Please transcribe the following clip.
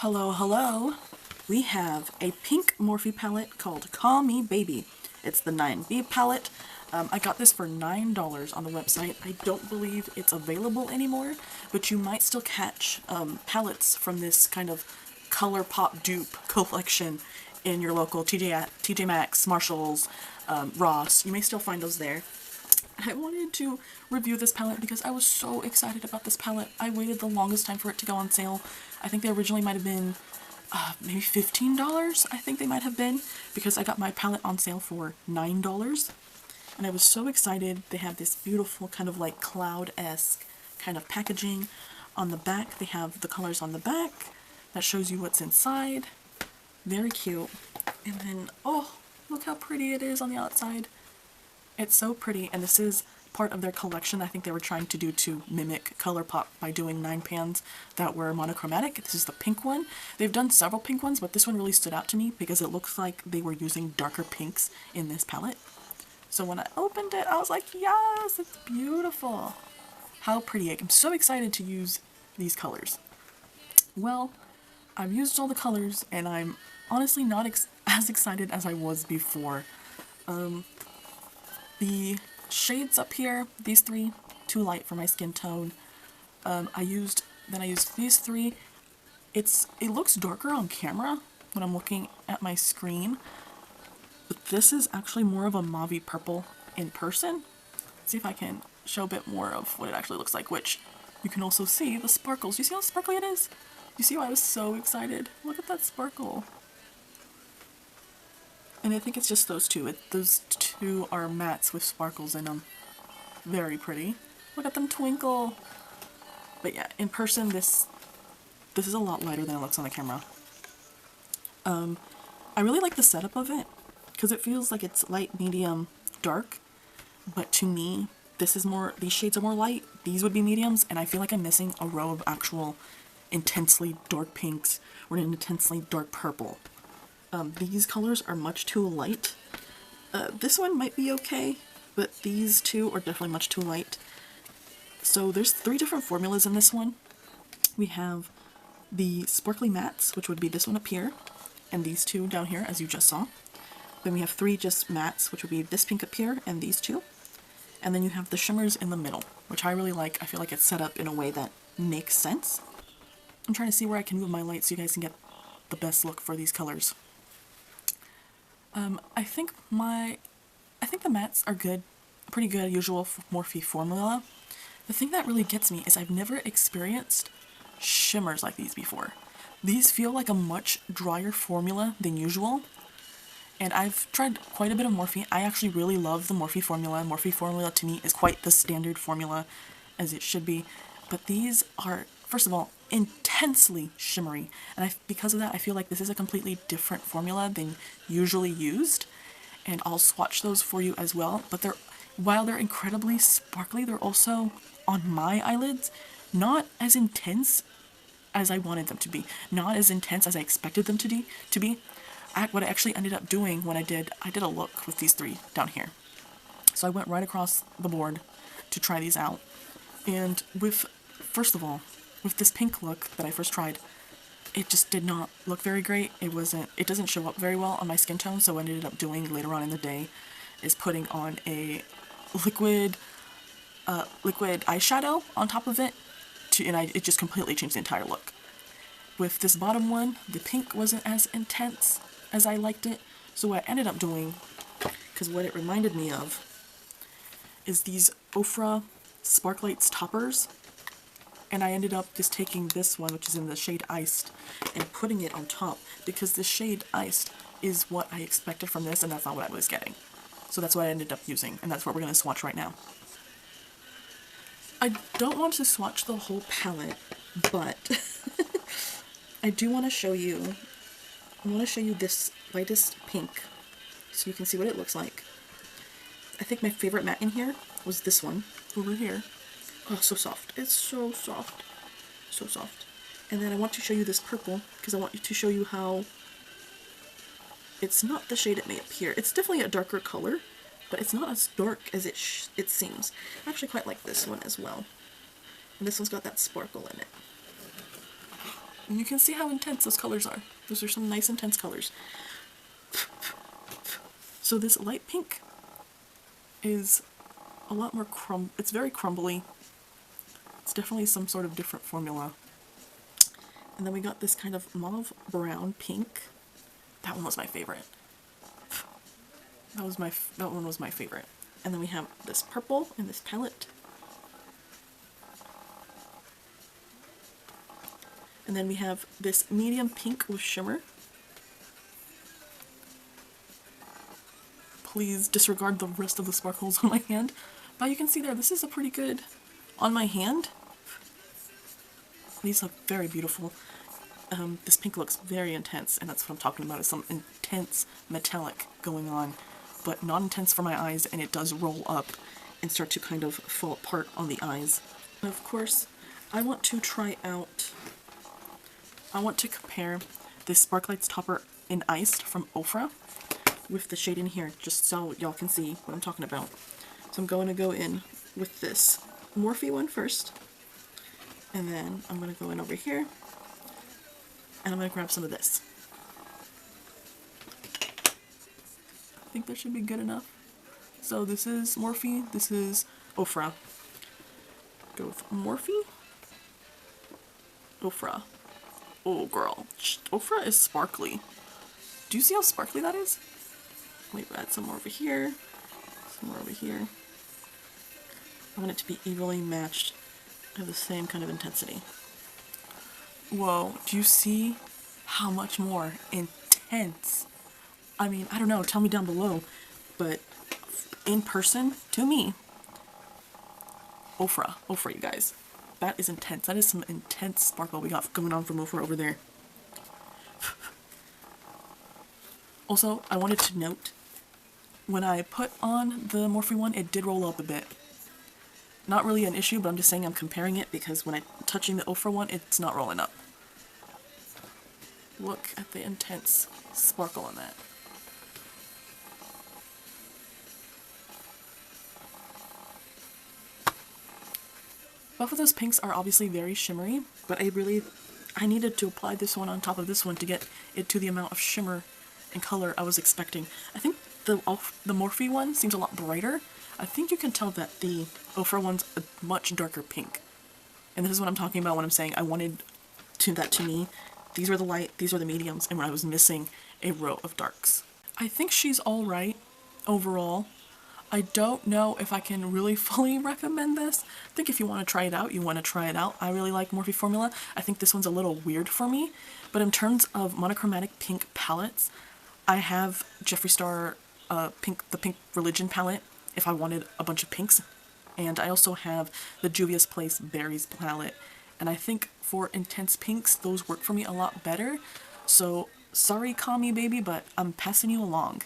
Hello, hello. We have a pink Morphe palette called Call Me Baby. It's the 9B palette. I got this for $9 on the website. I don't believe it's available anymore, but you might still catch palettes from this kind of Coulourpop dupe collection in your local TJ Maxx, Marshalls, Ross. You may still find those there. I wanted to review this palette because I was so excited about this palette. I waited the longest time for it to go on sale. I think they originally might have been maybe $15, I think they might have been, because I got my palette on sale for $9. And I was so excited. They have this beautiful kind of like cloud-esque kind of packaging. On the back, they have the colors on the back that shows you what's inside. Very cute. And then, oh, look how pretty it is on the outside. It's so pretty, and this is part of their collection. I think they were trying to do to mimic Coulourpop by doing 9 pans that were monochromatic. This is the pink one. They've done several pink ones, but this one really stood out to me because it looks like they were using darker pinks in this palette. So when I opened it, I was like, yes, it's beautiful. How pretty. I'm so excited to use these colors. Well, I've used all the colors, and I'm honestly not as excited as I was before. The shades up here, these three, too light for my skin tone. I used these three. It looks darker on camera when I'm looking at my screen, but this is actually more of a mauve purple in person. Let's see if I can show a bit more of what it actually looks like, which you can also see the sparkles. You see how sparkly it is? You see why I was so excited? Look at that sparkle. And I think it's just those two. Those two are mattes with sparkles in them. Very pretty. Look at them twinkle. But yeah, in person, this is a lot lighter than it looks on the camera. I really like the setup of it because it feels like it's light, medium, dark. But to me, these shades are more light. These would be mediums, and I feel like I'm missing a row of actual intensely dark pinks or an intensely dark purple. These colors are much too light. This one might be okay, but these two are definitely much too light. So there's 3 different formulas in this one. We have the sparkly mattes, which would be this one up here, and these two down here, as you just saw. Then we have 3 just mattes, which would be this pink up here and these two. And then you have the shimmers in the middle, which I really like. I feel like it's set up in a way that makes sense. I'm trying to see where I can move my light so you guys can get the best look for these colors. I think the mattes are good, pretty good, usual Morphe formula. The thing that really gets me is I've never experienced shimmers like these before. These feel like a much drier formula than usual, and I've tried quite a bit of Morphe. I actually really love the Morphe formula. Morphe formula to me is quite the standard formula, as it should be, but these are, first of all, intensely shimmery, and because of that I feel like this is a completely different formula than usually used, and I'll swatch those for you as well. But while they're incredibly sparkly, they're also, on my eyelids, not as intense as I wanted them to be, not as intense as I expected them to be. What I actually ended up doing when I did a look with these 3 down here. So I went right across the board to try these out, and first of all, with this pink look that I first tried, it just did not look very great. It doesn't show up very well on my skin tone, so what I ended up doing later on in the day is putting on a liquid eyeshadow on top of it, it just completely changed the entire look. With this bottom one, the pink wasn't as intense as I liked it, so what I ended up doing, because what it reminded me of, is these Ofra Sparklights toppers. And I ended up just taking this one, which is in the shade Iced, and putting it on top, because the shade Iced is what I expected from this, and that's not what I was getting. So that's what I ended up using, and that's what we're going to swatch right now. I don't want to swatch the whole palette, but I do want to show you, this lightest pink, so you can see what it looks like. I think my favorite matte in here was this one, over here. Oh, so soft. It's so soft. So soft. And then I want to show you this purple, because I want to show you how it's not the shade it may appear. It's definitely a darker color, but it's not as dark as it seems. I actually quite like this one as well. And this one's got that sparkle in it. And you can see how intense those colors are. Those are some nice intense colors. So this light pink is a lot more it's very crumbly. It's definitely some sort of different formula. And then we got this kind of mauve brown pink. That one was my favorite. That one was my favorite. And then we have this purple in this palette. And then we have this medium pink with shimmer. Please disregard the rest of the sparkles on my hand. But you can see there, this is a pretty good on my hand. These look very beautiful. This pink looks very intense, and that's what I'm talking about, is some intense metallic going on, but not intense for my eyes, and it does roll up and start to kind of fall apart on the eyes. And of course, I want to compare this Sparklights topper in Iced from Ofra with the shade in here, just so y'all can see what I'm talking about. So I'm going to go in with this Morphe one first, and then I'm going to go in over here, and I'm going to grab some of this. I think that should be good enough. So this is Morphe, this is Ofra. Go with Morphe, Ofra. Oh girl, Ofra is sparkly. Do you see how sparkly that is? Maybe add some more over here, some more over here. I want it to be evenly matched, have the same kind of intensity. Whoa, do you see how much more intense? I mean, I don't know, tell me down below, but in person, to me, Ofra, you guys. That is intense. That is some intense sparkle we got going on from Ofra over there. Also, I wanted to note, when I put on the Morphe one, it did roll up a bit. Not really an issue, but I'm just saying I'm comparing it because when I'm touching the Ofra one, it's not rolling up. Look at the intense sparkle on that. Both of those pinks are obviously very shimmery, but I needed to apply this one on top of this one to get it to the amount of shimmer and color I was expecting. I think the Morphe one seems a lot brighter. I think you can tell that the Ofra one's a much darker pink. And this is what I'm talking about when I'm saying I wanted that to me. These were the light, these were the mediums, and when I was missing a row of darks. I think she's alright overall. I don't know if I can really fully recommend this. I think if you want to try it out, you want to try it out. I really like Morphe formula. I think this one's a little weird for me, but in terms of monochromatic pink palettes, I have Jeffree Star the Pink Religion palette if I wanted a bunch of pinks, and I also have the Juvia's Place Berries palette, and I think for intense pinks, those work for me a lot better. So sorry, Call Me Baby, but I'm passing you along.